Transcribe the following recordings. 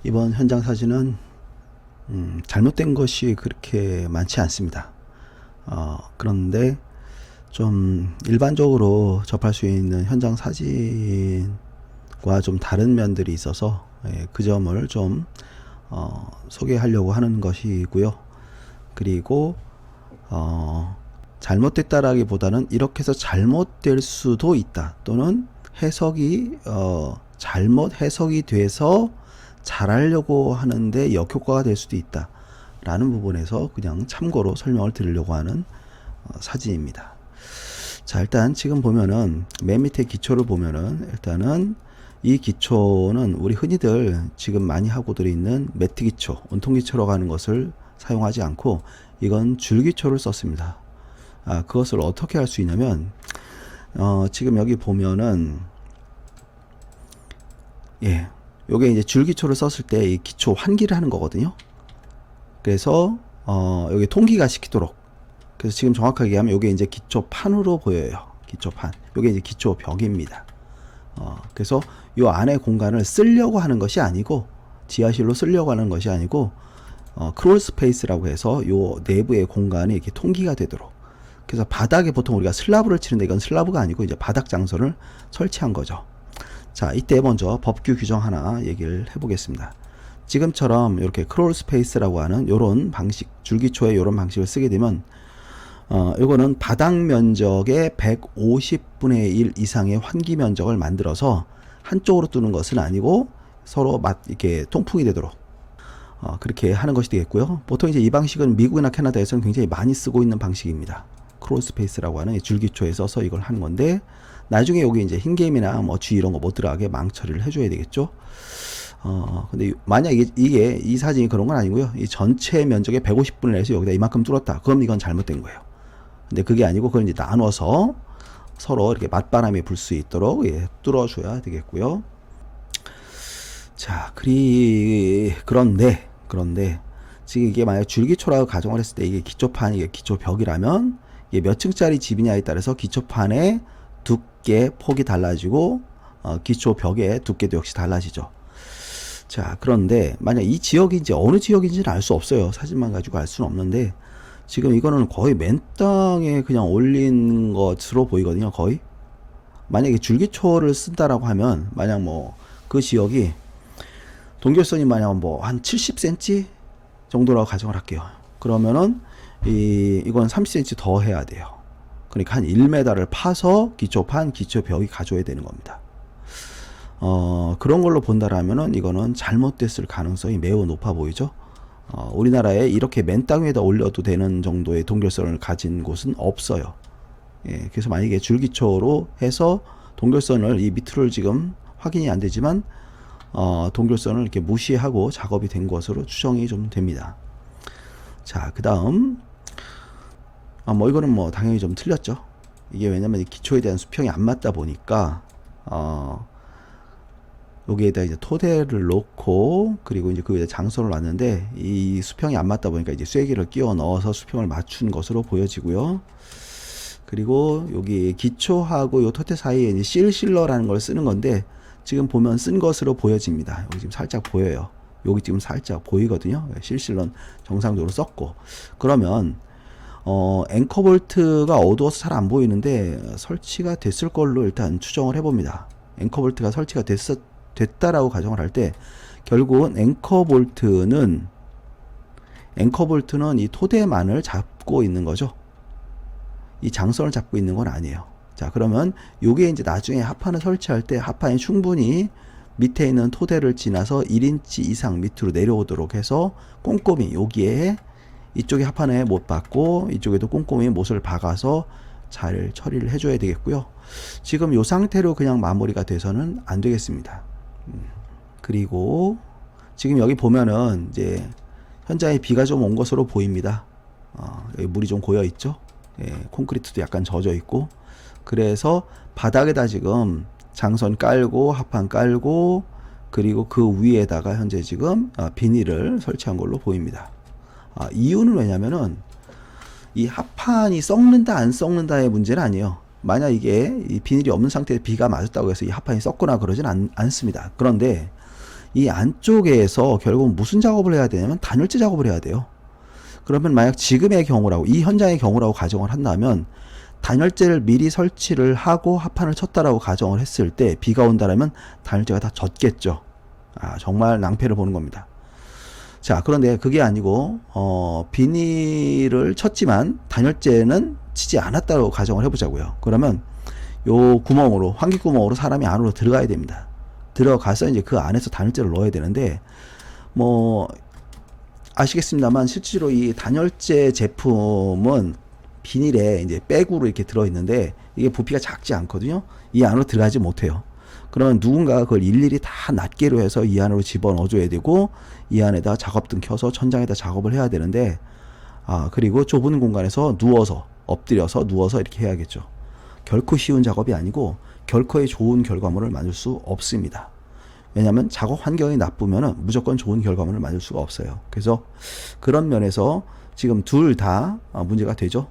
이번 현장 사진은 잘못된 것이 그렇게 많지 않습니다. 그런데 좀 일반적으로 접할 수 있는 현장 사진과 좀 다른 면들이 있어서 그 점을 좀 소개하려고 하는 것이고요. 그리고 잘못됐다라기보다는 이렇게 해서 잘못될 수도 있다, 또는 해석이 잘못 해석이 돼서 잘하려고 하는데 역효과가 될 수도 있다 라는 부분에서 그냥 참고로 설명을 드리려고 하는 사진입니다. 자, 일단 지금 보면은 맨 밑에 기초를 보면은, 일단은 이 기초는 우리 흔히들 지금 많이 하고들 있는 매트 기초, 온통 기초로 가는 것을 사용하지 않고 이건 줄 기초를 썼습니다. 그것을 어떻게 할 수 있냐면, 지금 여기 보면은 요게 이제 줄 기초를 썼을 때 이 기초 환기를 하는 거거든요. 그래서 여기 통기가 시키도록, 그래서 지금 정확하게 얘기하면 요게 이제 기초판으로 보여요. 기초판, 요게 이제 기초벽입니다. 그래서 요 안에 공간을 쓰려고 하는 것이 아니고, 지하실로 쓰려고 하는 것이 아니고, 크롤 스페이스라고 해서 요 내부의 공간이 이렇게 통기가 되도록, 그래서 바닥에 보통 우리가 슬라브를 치는데 이건 슬라브가 아니고 이제 바닥 장소를 설치한 거죠. 자, 이때 먼저 법규 규정 하나 얘기를 해보겠습니다. 지금처럼 이렇게 크롤 스페이스라고 하는 요런 방식, 줄기초에 요런 방식을 쓰게 되면 요거는 바닥 면적의 150분의 1 이상의 환기 면적을 만들어서 한쪽으로 뚫는 것은 아니고 서로 이렇게 통풍이 되도록 그렇게 하는 것이 되겠고요. 보통 이제 이 방식은 미국이나 캐나다에서는 굉장히 많이 쓰고 있는 방식입니다. 크롤 스페이스라고 하는 줄기초에 써서 이걸 하는 건데, 나중에 여기 이제 흰게임이나 뭐 쥐 이런 거 못 들어가게 망 처리를 해줘야 되겠죠. 근데 만약 이게 이 사진이 그런 건 아니고요. 이 전체 면적의 150분을 내서 여기다 이만큼 뚫었다, 그럼 이건 잘못된 거예요. 근데 그게 아니고 그걸 이제 나눠서 서로 이렇게 맞바람이 불 수 있도록 뚫어줘야 되겠고요. 자, 그런데 지금 이게 만약 줄기초라고 가정을 했을 때 이게 기초판, 이게 기초벽이라면 이게 몇 층짜리 집이냐에 따라서 기초판의 두께 폭이 달라지고 기초벽의 두께도 역시 달라지죠. 자, 그런데 만약 이 지역이 이제 어느 지역인지는 알 수 없어요. 사진만 가지고 알 수는 없는데, 지금 이거는 거의 맨 땅에 그냥 올린 것으로 보이거든요. 거의. 만약에 줄기초를 쓴다라고 하면, 만약 뭐 그 지역이 동결선이 만약 뭐 한 70cm 정도라고 가정을 할게요. 그러면은 이건 30cm 더 해야 돼요. 그러니까 한 1m를 파서 기초판, 기초벽이 가져야 되는 겁니다. 그런 걸로 본다라면은 이거는 잘못됐을 가능성이 매우 높아 보이죠. 우리나라에 이렇게 맨 땅 위에다 올려도 되는 정도의 동결선을 가진 곳은 없어요. 그래서 만약에 줄기초로 해서 동결선을 이 밑을 지금 확인이 안 되지만 동결선을 이렇게 무시하고 작업이 된 것으로 추정이 좀 됩니다. 자, 그 다음 뭐 이거는 뭐 당연히 좀 틀렸죠. 이게 왜냐면 기초에 대한 수평이 안 맞다 보니까 여기에다 이제 토대를 놓고, 그리고 이제 그 위에 장소를 놨는데 이 수평이 안 맞다 보니까 이제 쐐기를 끼워 넣어서 수평을 맞춘 것으로 보여지고요. 그리고 여기 기초하고 요 토대 사이에 이제 실실러라는 걸 쓰는 건데, 지금 보면 쓴 것으로 보여집니다. 여기 지금 살짝 보여요. 여기 지금 살짝 보이거든요. 실실러는 정상적으로 썼고, 그러면 앵커 볼트가 어두워서 잘 안 보이는데 설치가 됐을 걸로 일단 추정을 해봅니다. 앵커 볼트가 설치가 됐다라고 가정을 할 때, 결국은 앵커 볼트는 이 토대만을 잡고 있는 거죠. 이 장선을 잡고 있는 건 아니에요. 자, 그러면 요게 이제 나중에 합판을 설치할 때 합판이 충분히 밑에 있는 토대를 지나서 1인치 이상 밑으로 내려오도록 해서 꼼꼼히 여기에, 이쪽에 합판에 못 박고 이쪽에도 꼼꼼히 못을 박아서 잘 처리를 해줘야 되겠고요. 지금 이 상태로 그냥 마무리가 돼서는 안 되겠습니다. 그리고 지금 여기 보면은 이제 현장에 비가 좀 온 것으로 보입니다. 여기 물이 좀 고여 있죠. 콘크리트도 약간 젖어 있고, 그래서 바닥에다 지금 장선 깔고 합판 깔고 그리고 그 위에다가 현재 지금 비닐을 설치한 걸로 보입니다. 이유는 왜냐면은 이 합판이 썩는다 안 썩는다의 문제는 아니에요. 만약 이게 이 비닐이 없는 상태에 비가 맞았다고 해서 이 합판이 썩거나 그러진 않습니다. 그런데 이 안쪽에서 결국 무슨 작업을 해야 되냐면 단열재 작업을 해야 돼요. 그러면 만약 지금의 경우라고, 이 현장의 경우라고 가정을 한다면 단열재를 미리 설치를 하고 합판을 쳤다라고 가정을 했을 때 비가 온다라면 단열재가 다 젖겠죠. 정말 낭패를 보는 겁니다. 자, 그런데 그게 아니고 비닐을 쳤지만 단열재는 치지 않았다고 가정을 해보자고요. 그러면 요 구멍으로, 환기 구멍으로 사람이 안으로 들어가야 됩니다. 들어가서 이제 그 안에서 단열재를 넣어야 되는데, 뭐 아시겠습니다만 실제로 이 단열재 제품은 비닐에 이제 백으로 이렇게 들어있는데 이게 부피가 작지 않거든요. 이 안으로 들어가지 못해요. 그러면 누군가가 그걸 일일이 다 낱개로 해서 이 안으로 집어넣어줘야 되고, 이 안에다 작업등 켜서 천장에다 작업을 해야 되는데, 그리고 좁은 공간에서 누워서, 엎드려서 누워서 이렇게 해야겠죠. 결코 쉬운 작업이 아니고 결코의 좋은 결과물을 만들 수 없습니다. 왜냐하면 작업 환경이 나쁘면 무조건 좋은 결과물을 만들 수가 없어요. 그래서 그런 면에서 지금 둘 다 문제가 되죠.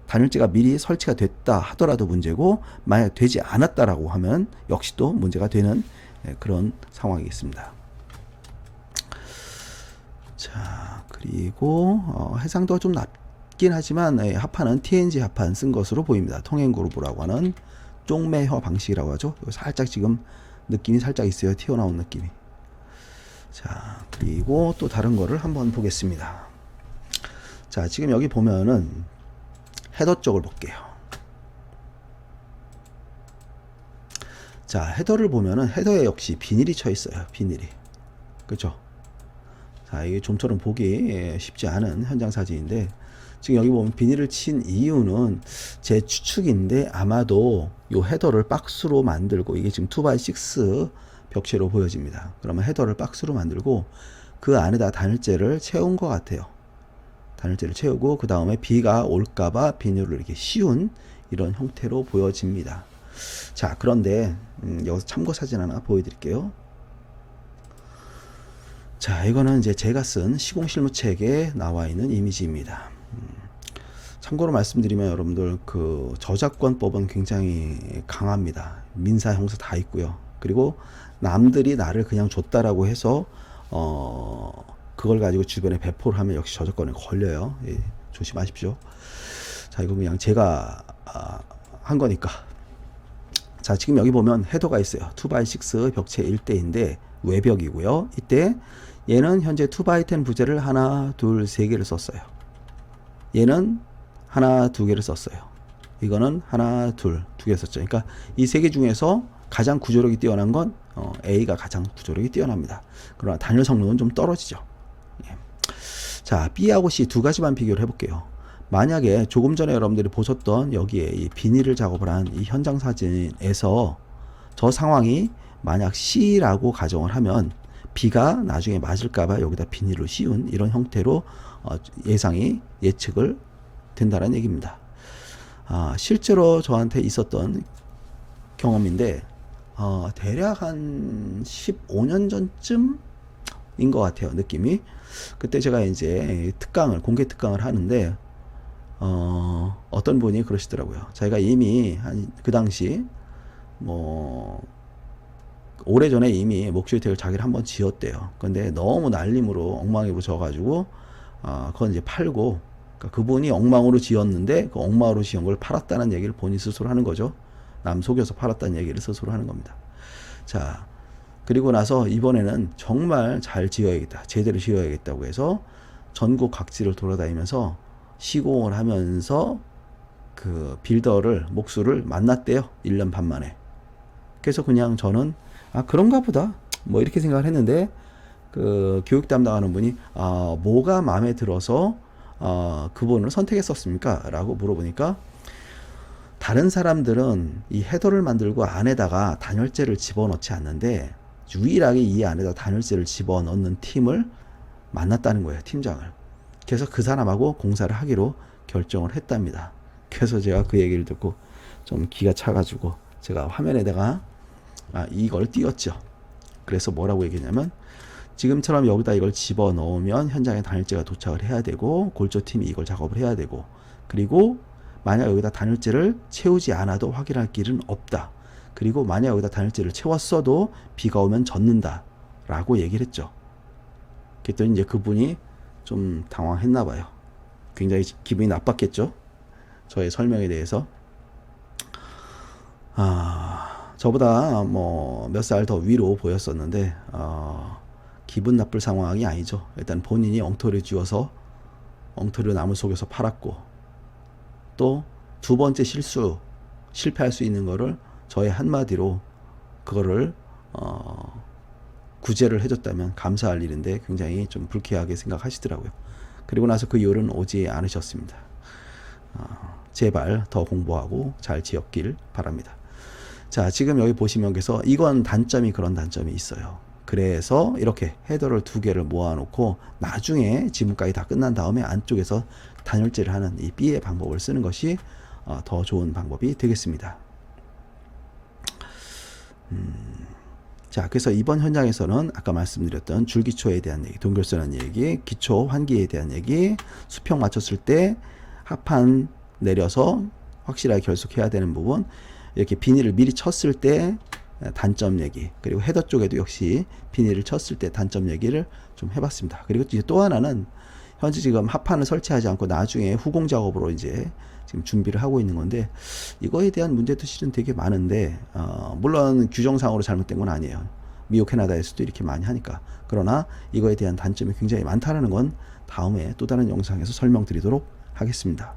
단열재가 미리 설치가 됐다 하더라도 문제고, 만약 되지 않았다라고 하면 역시 또 문제가 되는 그런 상황이겠습니다. 자, 그리고 해상도가 좀 낮긴 하지만 합판은 TNG 합판 쓴 것으로 보입니다. 통행그루브라고 하는 쪽매혀 방식이라고 하죠. 살짝 지금 느낌이 살짝 있어요. 튀어나온 느낌이. 자, 그리고 또 다른 거를 한번 보겠습니다. 자, 지금 여기 보면은 헤더 쪽을 볼게요. 자, 헤더를 보면은 헤더에 역시 비닐이 쳐 있어요. 비닐이. 그렇죠? 자, 이게 좀처럼 보기 쉽지 않은 현장 사진인데, 지금 여기 보면 비닐을 친 이유는 제 추측인데 아마도 요 헤더를 박스로 만들고, 이게 지금 2x6 벽체로 보여집니다. 그러면 헤더를 박스로 만들고 그 안에다 단열재를 채운 것 같아요. 단열재를 채우고 그 다음에 비가 올까봐 비닐을 이렇게 씌운 이런 형태로 보여집니다. 자, 그런데 여기서 참고 사진 하나 보여드릴게요. 자, 이거는 이제 제가 쓴 시공실무책에 나와 있는 이미지입니다. 참고로 말씀드리면 여러분들 그 저작권법은 굉장히 강합니다. 민사, 형사 다 있고요. 그리고 남들이 나를 그냥 줬다라고 해서 그걸 가지고 주변에 배포를 하면 역시 저작권에 걸려요. 예, 조심하십시오. 자, 이거 그냥 제가 한 거니까. 자, 지금 여기 보면 헤더가 있어요. 2x6 벽체 1대인데 외벽이고요. 이때 얘는 현재 2x10 부재를 하나, 둘, 세 개를 썼어요. 얘는 하나, 두 개를 썼어요. 이거는 하나, 둘, 두 개 썼죠. 그러니까 이 세 개 중에서 가장 구조력이 뛰어난 건 A가 가장 구조력이 뛰어납니다. 그러나 단열 성능은 좀 떨어지죠. 예. 자, B하고 C 두 가지만 비교를 해볼게요. 만약에 조금 전에 여러분들이 보셨던 여기에 이 비닐을 작업을 한 이 현장 사진에서 저 상황이 만약 C라고 가정을 하면 비가 나중에 맞을까봐 여기다 비닐을 씌운 이런 형태로 예측을 된다는 얘기입니다. 실제로 저한테 있었던 경험인데 대략 한 15년 전쯤인 것 같아요. 느낌이. 그때 제가 이제 공개 특강을 하는데 어떤 분이 그러시더라고요. 자기가 이미 그 당시 오래전에 이미 목주택을 자기를 한번 지었대요. 근데 너무 날림으로 엉망이 붙어가지고 그건 이제 팔고, 그러니까 그분이 엉망으로 지었는데 그 엉망으로 지은 걸 팔았다는 얘기를 본인 스스로 하는 거죠. 남 속여서 팔았다는 얘기를 스스로 하는 겁니다. 자, 그리고 나서 이번에는 정말 잘 지어야겠다, 제대로 지어야겠다고 해서 전국 각지를 돌아다니면서 시공을 하면서 그 빌더를 목수를 만났대요. 1년 반 만에. 그래서 그냥 저는 그런가 보다 뭐 이렇게 생각을 했는데, 그 교육 담당하는 분이 뭐가 마음에 들어서 그분을 선택했었습니까? 라고 물어보니까, 다른 사람들은 이 헤더를 만들고 안에다가 단열재를 집어넣지 않는데 유일하게 이 안에다 단열재를 집어넣는 팀을 만났다는 거예요. 팀장을. 그래서 그 사람하고 공사를 하기로 결정을 했답니다. 그래서 제가 그 얘기를 듣고 좀 기가 차가지고 제가 화면에다가 이걸 띄웠죠. 그래서 뭐라고 얘기했냐면 지금처럼 여기다 이걸 집어 넣으면 현장에 단열재가 도착을 해야 되고 골조팀이 이걸 작업을 해야 되고, 그리고 만약 여기다 단열재를 채우지 않아도 확인할 길은 없다. 그리고 만약 여기다 단열재를 채웠어도 비가 오면 젖는다 라고 얘기를 했죠. 그랬더니 이제 그분이 좀 당황했나 봐요. 굉장히 기분이 나빴겠죠. 저의 설명에 대해서. 저보다 뭐 몇 살 더 위로 보였었는데 기분 나쁠 상황이 아니죠. 일단 본인이 엉터리 쥐어서 엉터리로 나무 속에서 팔았고, 또 두 번째 실패할 수 있는 거를 저의 한마디로 그거를 구제를 해줬다면 감사할 일인데 굉장히 좀 불쾌하게 생각하시더라고요. 그리고 나서 그 이후로는 오지 않으셨습니다. 제발 더 공부하고 잘 지었길 바랍니다. 자, 지금 여기 보시면 그래서 이건 단점이 그런 단점이 있어요. 그래서 이렇게 헤더를 두 개를 모아놓고 나중에 지문까지 다 끝난 다음에 안쪽에서 단열재를 하는 이 B의 방법을 쓰는 것이 더 좋은 방법이 되겠습니다. 자, 그래서 이번 현장에서는 아까 말씀드렸던 줄기초에 대한 얘기, 동결선한 얘기, 기초 환기에 대한 얘기, 수평 맞췄을 때 합판 내려서 확실하게 결속해야 되는 부분, 이렇게 비닐을 미리 쳤을 때 단점 얘기, 그리고 헤더 쪽에도 역시 비닐을 쳤을 때 단점 얘기를 좀 해봤습니다. 그리고 이제 또 하나는 현재 지금 합판을 설치하지 않고 나중에 후공 작업으로 이제 지금 준비를 하고 있는 건데, 이거에 대한 문제도 실은 되게 많은데 물론 규정상으로 잘못된 건 아니에요. 미국 캐나다에서도 이렇게 많이 하니까. 그러나 이거에 대한 단점이 굉장히 많다는 건 다음에 또 다른 영상에서 설명드리도록 하겠습니다.